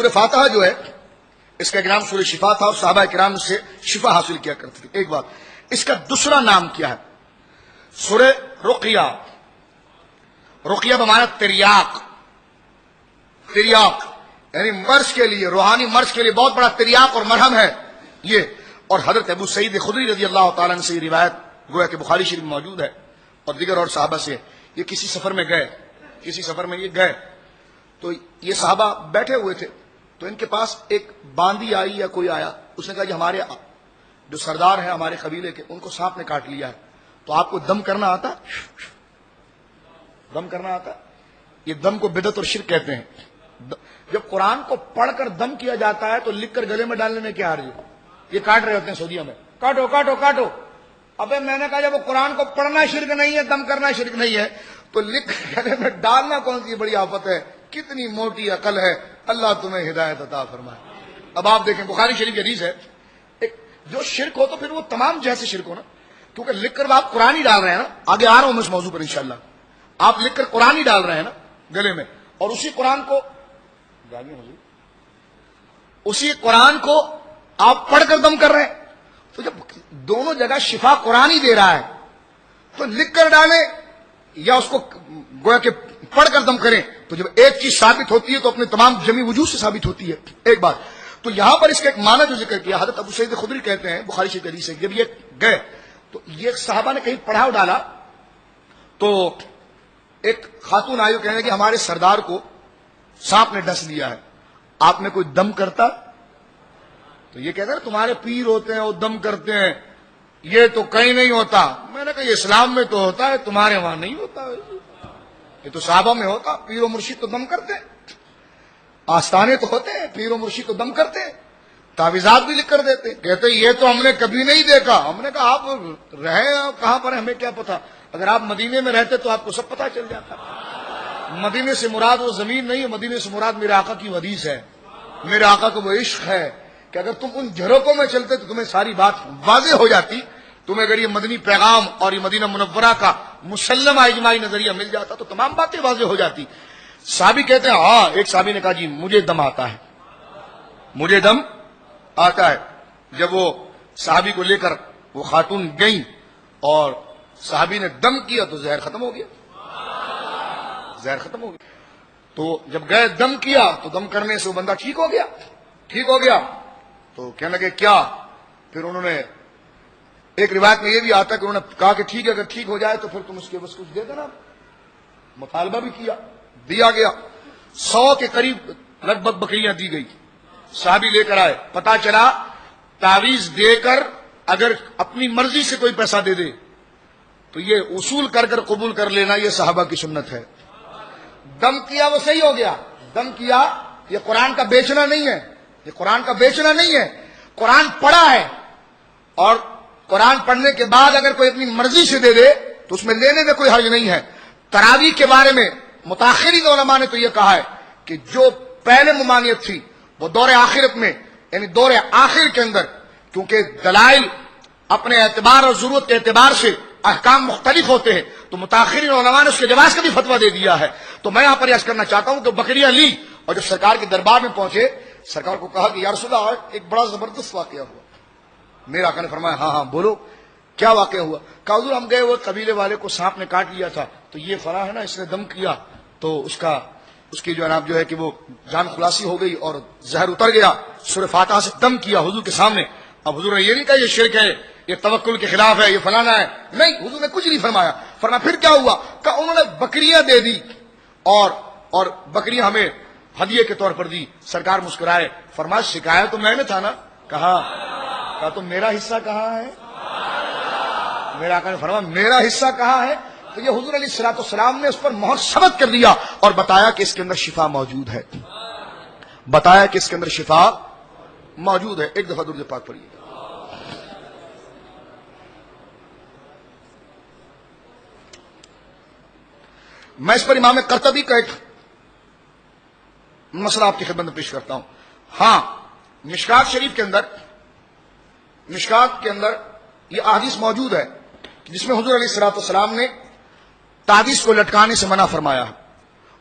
سورہ فاتحہ جو ہے اس کا ایک نام سورہ شفا تھا اور صحابہ کرام سے شفا حاصل کیا کرتے تھے. ایک بات, اس کا دوسرا نام کیا ہے؟ سورہ رقیہ. رقیہ بمعنی تریاق. تریاق یعنی مرض کے لیے, روحانی مرض کے لیے بہت بڑا تریاق اور مرہم ہے یہ. اور حضرت ابو سعید خدری رضی اللہ تعالیٰ عنہ سے یہ روایت گویا کہ بخاری شریف میں موجود ہے اور دیگر اور صحابہ سے. یہ کسی سفر میں گئے تو یہ صحابہ بیٹھے ہوئے تھے, تو ان کے پاس ایک باندی آئی یا کوئی آیا, اس نے کہا کہ ہمارے جو سردار ہیں ہمارے قبیلے کے, ان کو سانپ نے کاٹ لیا ہے, تو آپ کو دم کرنا آتا؟ دم کرنا آتا؟ یہ دم کو بدعت اور شرک کہتے ہیں. جب قرآن کو پڑھ کر دم کیا جاتا ہے تو لکھ کر گلے میں ڈالنے میں کیا حرج ہے؟ یہ کاٹ رہے ہوتے ہیں سعودیہ میں, کاٹو کاٹو کاٹو. ابے میں نے کہا جب وہ قرآن کو پڑھنا شرک نہیں ہے, دم کرنا شرک نہیں ہے, تو لکھ کر گلے میں ڈالنا کون سی بڑی آفت ہے؟ کتنی موٹی عقل ہے, اللہ تمہیں ہدایت عطا فرمائے. اب آپ دیکھیں بخاری شریف کی حدیث ہے, ایک جو شرک ہو تو پھر وہ تمام جیسے شرک ہو نا, کیونکہ لکھ کر آپ قرآن ہی ڈال رہے ہیں نا. آگے آ رہا ہوں میں اس موضوع پر انشاءاللہ. آپ لکھ کر قرآن ہی ڈال رہے ہیں نا گلے میں, اور اسی قرآن کو آپ پڑھ کر دم کر رہے ہیں, تو جب دونوں جگہ شفا قرآن ہی دے رہا ہے تو لکھ کر ڈالیں یا اس کو گویا کہ پڑھ کر دم کریں, تو جب ایک چیز ثابت ہوتی ہے تو اپنے تمام جمی وجود سے ثابت ہوتی ہے. ایک بات تو یہاں پر اس کا ایک معنی جو ذکر کیا, حضرت ابو سعید خدری کہتے ہیں بخاری شریف حدیث سے, جب یہ گئے تو یہ صحابہ نے کہیں پڑھاؤ ڈالا تو ایک خاتون آئی, کہنے کہ ہمارے سردار کو سانپ نے ڈس لیا ہے, آپ میں کوئی دم کرتا؟ تو یہ کہتے ہیں تمہارے پیر ہوتے ہیں وہ دم کرتے ہیں, یہ تو کہیں نہیں ہوتا. میں نے کہا یہ اسلام میں تو ہوتا ہے, تمہارے وہاں نہیں ہوتا. یہ تو صحابہ میں ہوتا, پیر و مرشد تو دم کرتے ہیں, آستانے تو ہوتے ہیں, پیر و مرشد تو دم کرتے ہیں, تعویذات بھی لکھ کر دیتے. کہتے یہ تو ہم نے کبھی نہیں دیکھا. ہم نے کہا آپ رہے کہاں پر, ہمیں کیا پتا, اگر آپ مدینے میں رہتے تو آپ کو سب پتا چل جاتا. مدینے سے مراد وہ زمین نہیں ہے, مدینے سے مراد میرے آقا کی حدیث ہے, میرے آقا کو وہ عشق ہے کہ اگر تم ان جھروکوں میں چلتے تو تمہیں ساری بات واضح ہو جاتی. تمہیں اگر یہ مدنی پیغام اور یہ مدینہ منورہ کا مسلمہ اجماعی نظریہ مل جاتا تو تمام باتیں واضح ہو جاتی. صحابی کہتے ہیں ہاں, ایک صحابی نے کہا جی مجھے دم آتا ہے, مجھے دم آتا ہے. جب وہ صحابی کو لے کر وہ خاتون گئیں اور صحابی نے دم کیا تو زہر ختم ہو گیا, زہر ختم ہو گیا. تو جب گئے دم کیا تو دم کرنے سے وہ بندہ ٹھیک ہو گیا. تو کہنے لگے کیا؟ پھر انہوں نے, ایک روایت میں یہ بھی آتا ہے کہ انہوں نے کہا کہ ٹھیک ہے, اگر ٹھیک ہو جائے تو پھر تم اس کے بس کچھ دے دینا. مطالبہ بھی کیا, دیا گیا. 100 کے قریب لگ بھگ بکریاں دی گئی. صحابی لے کر آئے, پتا چلا تعویذ دے کر اگر اپنی مرضی سے کوئی پیسہ دے دے تو یہ اصول کر کر قبول کر لینا, یہ صحابہ کی سنت ہے. دم کیا وہ صحیح ہو گیا, دم کیا, یہ قرآن کا بیچنا نہیں ہے, یہ قرآن کا بیچنا نہیں ہے. قرآن پڑھا ہے اور قرآن پڑھنے کے بعد اگر کوئی اپنی مرضی سے دے دے تو اس میں لینے میں کوئی حرج نہیں ہے. تراویح کے بارے میں متاخرین علماء نے تو یہ کہا ہے کہ جو پہلے ممانعت تھی وہ دور آخرت میں, یعنی دور آخر کے اندر, کیونکہ دلائل اپنے اعتبار اور ضرورت کے اعتبار سے احکام مختلف ہوتے ہیں, تو متاخرین علماء نے اس کے جواز کا بھی فتویٰ دے دیا ہے. تو میں یہاں پر عرض کرنا چاہتا ہوں کہ بکریاں لی اور جب سرکار کے دربار میں پہنچے, سرکار کو کہا کہ یا رسول اللہ ایک بڑا زبردست واقعہ ہوا. میرا آقا نے فرمایا ہاں بولو کیا واقعہ ہوا؟ کہا حضور ہم گئے, وہ قبیلے والے کو سانپ نے کاٹ لیا تھا, تو یہ فلاں ہے نا اس نے دم کیا تو اس کی جو ہے کہ وہ جان خلاصی ہو گئی اور زہر اتر گیا. سورہ فاتحہ سے دم کیا حضور کے سامنے. اب حضور نے یہ نہیں کہا یہ شرک ہے, یہ توکل کے خلاف ہے, یہ فلانا ہے, نہیں, حضور نے کچھ نہیں فرمایا. فرمایا پھر کیا ہوا؟ کہ انہوں نے بکریاں دے دی اور بکریاں ہمیں ہدیے کے طور پر دی. سرکار مسکرائے, فرمایا شکایت تو میں نے تھا نا. کہا تو میرا حصہ کہاں ہے؟ میرا آقا نے فرمایا میرا حصہ کہاں ہے؟ تو یہ حضور علیہ الصلوۃ والسلام نے اس پر مہر ثبت کر دیا اور بتایا کہ اس کے اندر شفا موجود ہے, بتایا کہ اس کے اندر شفا موجود ہے. ایک دفعہ درود پاک پڑھیے. میں اس پر امام قرطبی کا ایک مسئلہ آپ کی خدمت میں پیش کرتا ہوں. ہاں, مشکات شریف کے اندر یہ احادیث موجود ہے جس میں حضور علیہ الصلوۃ والسلام نے تعویذ کو لٹکانے سے منع فرمایا,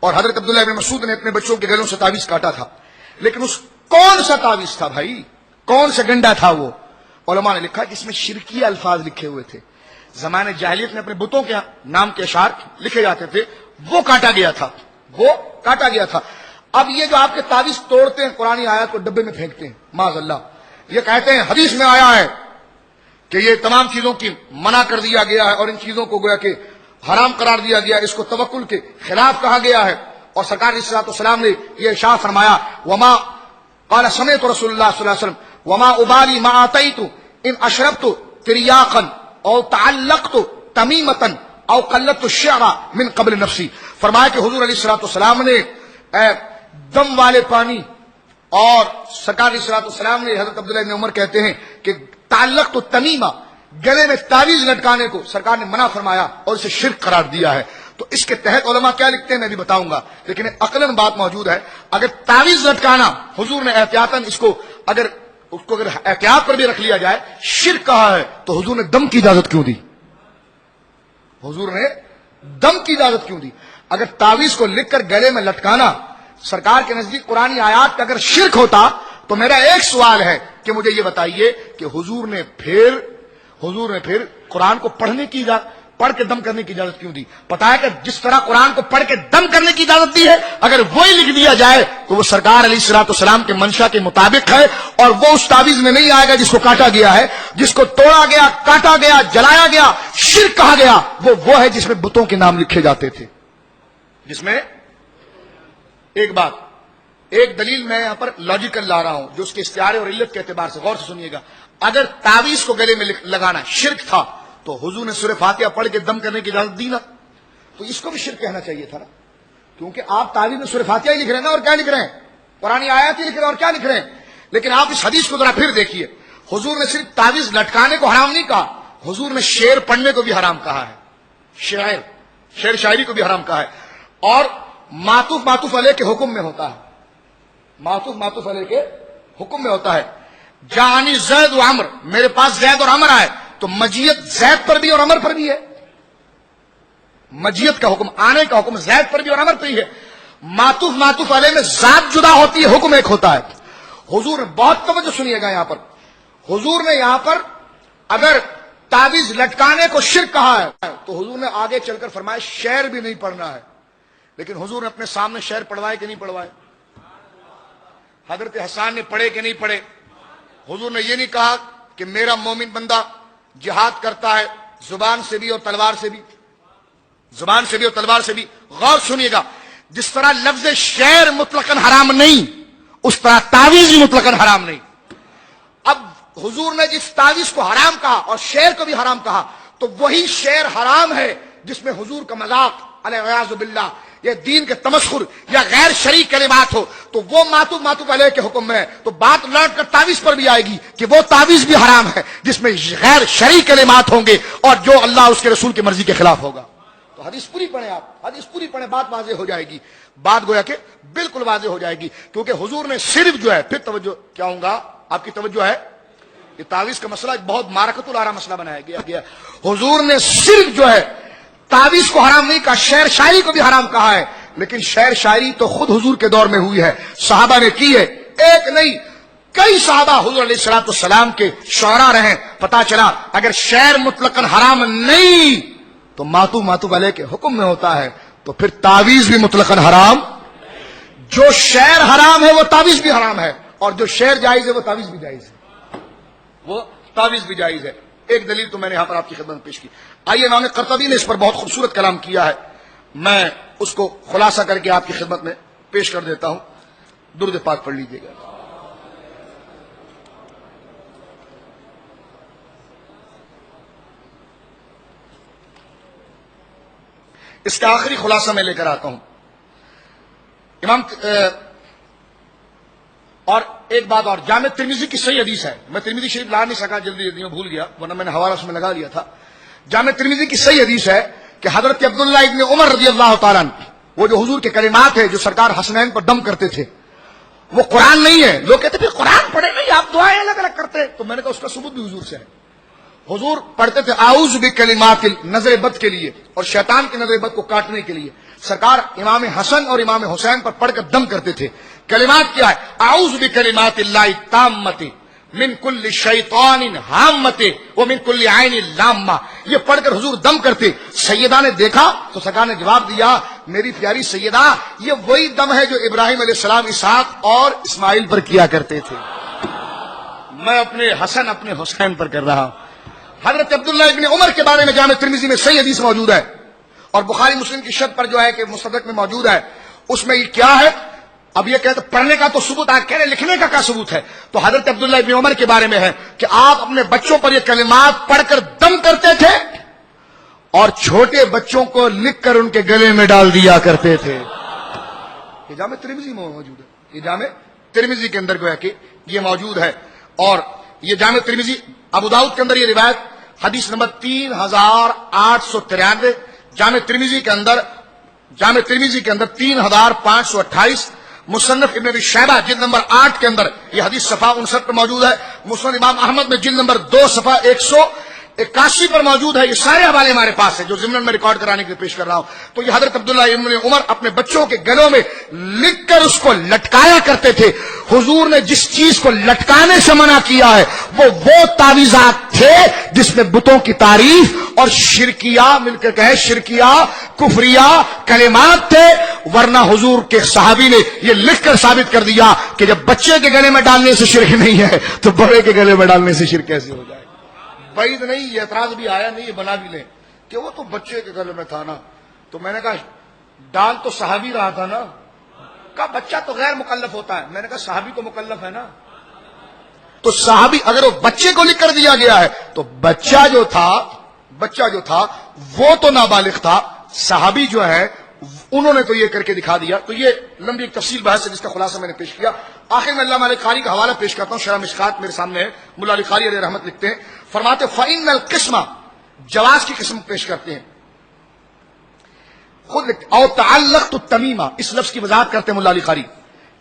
اور حضرت عبداللہ ابن مسعود نے اپنے بچوں کے گلوں سے تعویذ کاٹا تھا. لیکن اس کون سا تعویذ تھا بھائی، کون سا گنڈا تھا وہ؟ علماء نے لکھا جس میں شرکیہ الفاظ لکھے ہوئے تھے، زمانے جاہلیت میں اپنے بتوں کے نام کے اشعار لکھے جاتے تھے، وہ کاٹا گیا تھا، وہ کاٹا گیا تھا۔ اب یہ جو آپ کے تعویذ توڑتے ہیں، قرآن آیات کو ڈبے میں پھینکتے ہیں معاذ اللہ، یہ کہتے ہیں حدیث میں آیا ہے کہ یہ تمام چیزوں کی منع کر دیا گیا ہے اور ان چیزوں کو گویا کہ حرام قرار دیا گیا، اس کو توکل کے خلاف کہا گیا ہے، اور سرکار علیہ الصلوۃ والسلام نے یہ ارشاد فرمایا وما قال سمعت رسول اللہ صلی اللہ علیہ وسلم وما ابالی ما اتیت ان اشربت تریاقا او تعلقت تمیمتا او قلدت الشعر من قبل نفسی۔ فرمایا کہ حضور علیہ الصلوۃ والسلام نے دم والے پانی، اور سرکار علیہ الصلوۃ والسلام نے حضرت عبداللہ بن عمر کہتے ہیں کہ تعلقت تمیمہ، گلے میں تعویذ لٹکانے کو سرکار نے منع فرمایا اور اسے شرک قرار دیا ہے۔ تو اس کے تحت علماء کیا لکھتے ہیں میں بھی بتاؤں گا، لیکن عقلاً بات موجود ہے، اگر تعویذ لٹکانا حضور نے احتیاطاً اس کو اگر احتیاط پر بھی رکھ لیا جائے شرک کہا ہے، تو حضور نے دم کی اجازت کیوں دی؟ حضور نے دم کی اجازت کیوں دی؟ اگر تعویذ کو لکھ کر گلے میں لٹکانا سرکار کے نزدیک قرآن آیات کا اگر شرک ہوتا تو میرا ایک سوال ہے کہ مجھے یہ بتائیے کہ حضور نے پھر قرآن کو پڑھ کے دم کرنے کی اجازت کیوں دی؟ پتا ہے کہ جس طرح قرآن کو پڑھ کے دم کرنے کی اجازت دی ہے، اگر وہی لکھ دیا جائے تو وہ سرکار علیہ الصلوۃ والسلام کے منشا کے مطابق ہے، اور وہ اس تعویذ میں نہیں آئے گا جس کو کاٹا گیا ہے، جس کو توڑا گیا، کاٹا گیا، جلایا گیا، شرک کہا گیا، وہ ہے جس میں بتوں کے نام لکھے جاتے تھے، جس میں ایک دلیل میں یہاں پر لاجیکل لا رہا ہوں جو اس کے استعارے اور علت کے اعتبار سے، غور سے سنیے گا۔ اگر تعویذ کو گلے میں لگانا شرک تھا تو حضور نے سورہ فاتحہ پڑھ کے دم کرنے کی اجازت دی نا، تو اس کو بھی شرک کہنا چاہیے تھا نا، کیونکہ آپ تعویذ میں سورہ فاتحہ ہی لکھ رہے ہیں نا، اور کیا لکھ رہے ہیں؟ قرآن آیات ہی لکھ رہے ہیں، اور کیا لکھ رہے ہیں؟ لیکن آپ اس حدیث کو ذرا پھر دیکھیے، حضور نے صرف تعویذ لٹکانے کو حرام نہیں کہا، حضور نے شعر پڑھنے کو بھی حرام کہا ہے، شعر شاعری کو بھی حرام کہا ہے، اور معطوف علیہ کے حکم میں ہوتا ہے، معطوف علیہ کے حکم میں ہوتا ہے۔ جانی زید و عمر، میرے پاس زید اور عمر آئے، تو مجیت زید پر بھی اور عمر پر بھی ہے، مجیت کا حکم، آنے کا حکم زید پر بھی اور عمر پر بھی ہے۔ معطوف علیہ میں ذات جدا ہوتی ہے، حکم ایک ہوتا ہے۔ حضور نے بہت توجہ سنیے گا یہاں پر، حضور نے یہاں پر اگر تعویذ لٹکانے کو شرک کہا ہے تو حضور نے آگے چل کر فرمایا شعر بھی نہیں پڑھنا ہے، لیکن حضور نے اپنے سامنے شعر پڑھوائے کہ نہیں پڑھوائے؟ حضرت حسان نے پڑھے کہ نہیں پڑھے؟ حضور نے یہ نہیں کہا کہ میرا مومن بندہ جہاد کرتا ہے زبان سے بھی اور تلوار سے بھی، زبان سے بھی اور تلوار سے بھی۔ غور سنیے گا، جس طرح لفظ شعر مطلقاً حرام نہیں، اس طرح تعویذ بھی مطلقاً حرام نہیں۔ اب حضور نے جس تعویذ کو حرام کہا اور شعر کو بھی حرام کہا، تو وہی شعر حرام ہے جس میں حضور کا مذاق علیہ باللہ یا دین کے تمسخر یا غیر شرعی کلمات ہو، تو وہ معطوف علیہ کے حکم میں ہے۔ تو بات لوٹ کر تعویذ پر بھی آئے گی کہ وہ تعویذ بھی حرام ہے جس میں غیر شرعی کلمات ہوں گے اور جو اللہ اس کے رسول کی مرضی کے خلاف ہوگا۔ تو حدیث پوری پڑھیں، آپ حدیث پوری پڑھیں، بات واضح ہو جائے گی، بات گویا کہ بالکل واضح ہو جائے گی، کیونکہ حضور نے صرف جو ہے، پھر توجہ کیا ہوں گا آپ کی توجہ ہے، یہ تعویذ کا مسئلہ ایک بہت مارکۃ العارہ مسئلہ بنایا گیا۔ حضور نے صرف جو ہے تعویذ کو حرام نہیں کہا، شعر شاعری کو بھی حرام کہا ہے، لیکن شعر شاعری تو خود حضور کے دور میں ہوئی ہے، صحابہ نے کی ہے، ایک نہیں کئی صحابہ حضور علیہ الصلوۃ والسلام کے شعراء رہے۔ پتا چلا اگر شعر مطلقاً حرام نہیں تو معطوف علیہ کے حکم میں ہوتا ہے، تو پھر تعویذ بھی مطلقاً حرام، جو شعر حرام ہے وہ تعویذ بھی حرام ہے، اور جو شعر جائز ہے وہ تعویذ بھی جائز ہے، وہ تعویذ بھی جائز ہے۔ ایک دلیل تو میں نے یہاں پر آپ کی خدمت میں پیش کی۔ آئیے، امام قرطبی نے اس پر بہت خوبصورت کلام کیا ہے، میں اس کو خلاصہ کر کے آپ کی خدمت میں پیش کر دیتا ہوں، درود پاک پڑھ لیجیے گا۔ اس کا آخری خلاصہ میں لے کر آتا ہوں امام، اور ایک بات اور، جامع ترمذی کی صحیح حدیث ہے، میں ترمذی شریف لا نہیں سکا، جلدی میں بھول گیا، ورنہ میں نے حوالہ اس میں لگا لیا تھا۔ جامع ترمذی کی صحیح حدیث ہے کہ حضرت عبداللہ ابن عمر رضی اللہ تعالیٰ عنہ، وہ جو حضور کے کلمات ہیں جو سرکار حسنین پر دم کرتے تھے، وہ قرآن نہیں ہے۔ لوگ کہتے ہیں قرآن پڑھے نہیں، آپ دعائیں الگ الگ کرتے، تو میں نے کہا اس کا ثبوت بھی حضور سے ہے۔ حضور پڑھتے تھے اعوذ بکلمات نظر بد کے لیے اور شیطان کی نظر بد کو کاٹنے کے لیے، سرکار امام حسن اور امام حسین پر پڑھ کر دم کرتے تھے۔ کلمات کیا ہے؟ اعوذ بکلمات اللہ التامۃ من کل شیطان ہامۃ ومن کل عین لامہ. یہ پڑھ کر حضور دم کرتے. سیدہ نے دیکھا تو سرکار نے جواب دیا میری پیاری سیدہ یہ وہی دم ہے جو ابراہیم علیہ السلام اسحاق اور اسماعیل پر کیا کرتے تھے. میں اپنے حسن اپنے حسین پر کر رہا ہوں. حضرت عبداللہ ابن عمر کے بارے میں جامع ترمذی میں صحیح حدیث موجود ہے اور بخاری مسلم کی شرط پر جو ہے کہ مستدرک میں موجود ہے. اس میں یہ کیا ہے؟ اب یہ کہتے پڑھنے کا تو ثبوت ہے, کہہ رہے لکھنے کا کیا ثبوت ہے؟ تو حضرت عبداللہ ابن عمر کے بارے میں ہے کہ آپ اپنے بچوں پر یہ کلمات پڑھ کر دم کرتے تھے اور چھوٹے بچوں کو لکھ کر ان کے گلے میں ڈال دیا کرتے تھے. یہ جامع ترمذی میں موجود ہے, یہ جامع ترمذی کے اندر گویا کہ یہ موجود ہے. اور یہ جامع ترمذی ابو داؤد کے اندر یہ روایت حدیث نمبر 3893, جامع ترمذی کے اندر 3528, مصنف ابن ابی شیبہ جلد نمبر 8 کے اندر یہ حدیث صفحہ 59 پر موجود ہے. مسند امام احمد میں جلد نمبر 2 صفحہ 181 پر موجود ہے. یہ سارے حوالے ہمارے پاس ہیں جو ضمن میں ریکارڈ کرانے کے لیے پیش کر رہا ہوں. تو یہ حضرت عبداللہ ابن عمر اپنے بچوں کے گلوں میں لکھ کر اس کو لٹکایا کرتے تھے. حضور نے جس چیز کو لٹکانے سے منع کیا ہے وہ تعویذات تھے جس میں بتوں کی تعریف اور شرکیہ مل کر کہے شرکیہ کفریہ کلمات تھے. ورنہ حضور کے صحابی نے یہ لکھ کر ثابت کر دیا کہ جب بچے کے گلے میں ڈالنے سے شرک نہیں ہے تو بڑے کے گلے میں ڈالنے سے شرک کیسے ہو جائے؟ بعید نہیں, یہ اعتراض بھی آیا نہیں, یہ بنا بھی لیں کہ وہ تو بچے کے گلے میں تھا نا. تو میں نے کہا ڈال تو صحابی رہا تھا نا. کہا بچہ تو غیر مکلف ہوتا ہے. میں نے کہا صحابی تو مکلف ہے نا. تو صحابی اگر وہ بچے کو لکھ کر دیا گیا ہے تو بچہ جو تھا وہ تو نابالغ تھا. صحابی جو ہے انہوں نے تو یہ کر کے دکھا دیا. تو یہ لمبی ایک تفصیل بحث ہے جس کا خلاصہ میں نے پیش کیا. آخر میں علامہ علی قاری کا حوالہ پیش کرتا ہوں. شرح مشکات میرے سامنے ہے, ملا علی قاری علیہ رحمت لکھتے ہیں, فرماتے فإن القسمہ جواز کی قسم پیش کرتے ہیں خود او تعلقت التمیمہ, اس لفظ کی وضاحت کرتے ہیں ملا علی قاری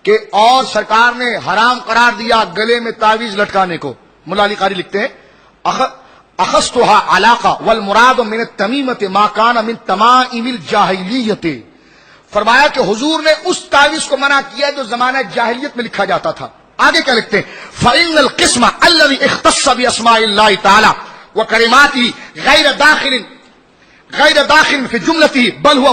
کہ اور سرکار نے حرام قرار دیا گلے میں تعویذ لٹکانے کو. ملا علی قاری لکھتے ہیں اخذتها علاقہ والمراد من التمیمۃ ما کان من تمائم الجاہلیۃ. فرمایا کہ حضور نے اس تعویذ کو منع کیا جو زمانہ جاہلیت میں لکھا جاتا تھا. آگے کیا لکھتے ہیں فإن القسم الذي اختص بأسماء الله تعالى وكلماته غیر داخل في جملته بل هو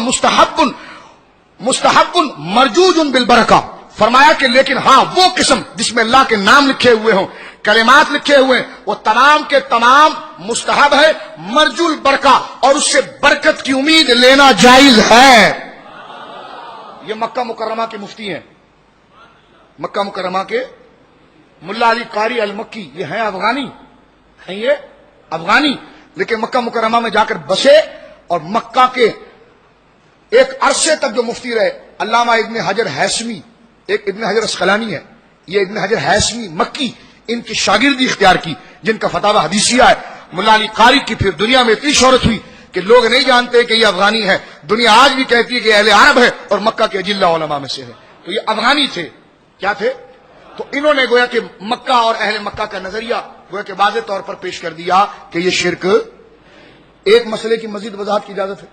مستحب مرجوج بالبرکہ. فرمایا کہ لیکن ہاں وہ قسم جس میں اللہ کے نام لکھے ہوئے ہوں کلمات لکھے ہوئے ہیں وہ تمام کے تمام مستحب ہے مرجو البرکہ اور اس سے برکت کی امید لینا جائز ہے. یہ مکہ مکرمہ کے مفتی ہیں, مکہ مکرمہ کے ملا علی قاری المکی. یہ ہیں افغانی, ہیں یہ افغانی, لیکن مکہ مکرمہ میں جا کر بسے اور مکہ کے ایک عرصے تک جو مفتی رہے. علامہ ابن حجر ہیثمی, ایک ابن حجر اسقلانی ہے, یہ ابن حجر ہیثمی مکی, ان کی شاگردی اختیار کی جن کا فتاوی حدیثیہ ہے. ملا علی قاری کی پھر دنیا میں اتنی شہرت ہوئی کہ لوگ نہیں جانتے کہ یہ افغانی ہے. دنیا آج بھی کہتی ہے کہ اہل عرب ہے اور مکہ کے اجلہ علماء میں سے ہے. تو یہ افغانی تھے. کیا تھے؟ تو انہوں نے گویا کہ مکہ اور اہل مکہ کا نظریہ گویا کہ واضح طور پر پیش کر دیا کہ یہ شرک. ایک مسئلے کی مزید وضاحت کی اجازت ہے.